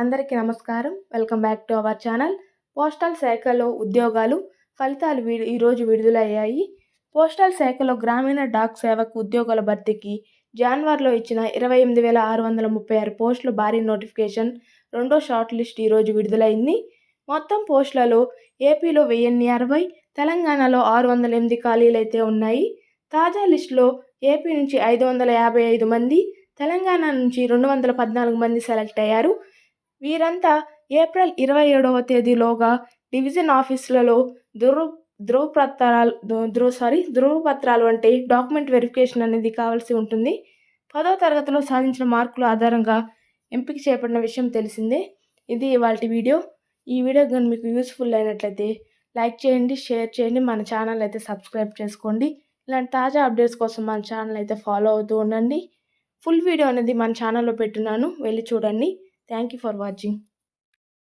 అందరికీ నమస్కారం. Welcome back to our channel. Postal శాఖలో ఉద్యోగాలు ఫలితాలు ఈరోజు విడుదలయ్యాయి. పోస్టల్ శాఖలో గ్రామీణ డాక్ సేవకు ఉద్యోగాల భర్తీకి జనవరిలో ఇచ్చిన 28,636 పోస్టుల భారీ నోటిఫికేషన్ రెండో షార్ట్ లిస్ట్ ఈరోజు విడుదలైంది. మొత్తం పోస్టులలో ఏపీలో 1060, తెలంగాణలో 608 ఖాళీలైతే ఉన్నాయి. తాజా లిస్టులో ఏపీ నుంచి 555 మంది, తెలంగాణ నుంచి 214 మంది సెలెక్ట్ అయ్యారు. వీరంతా ఏప్రిల్ 27వ తేదీలోగా డివిజన్ ఆఫీసులలో ధృవపత్రాలు అంటే డాక్యుమెంట్ వెరిఫికేషన్ అనేది కావాల్సి ఉంటుంది. 10వ తరగతిలో సాధించిన మార్కుల ఆధారంగా ఎంపిక చేపట్టిన విషయం తెలిసిందే. ఇది ఇవాల్టి వీడియో. ఈ వీడియో కానీ మీకు యూస్ఫుల్ అయినట్లయితే లైక్ చేయండి, షేర్ చేయండి, మన ఛానల్ అయితే సబ్స్క్రైబ్ చేసుకోండి. ఇలాంటి తాజా అప్డేట్స్ కోసం మన ఛానల్ అయితే ఫాలో అవుతూ ఉండండి. ఫుల్ వీడియో అనేది మన ఛానల్లో పెట్టున్నాను, వెళ్ళి చూడండి. Thank you for watching.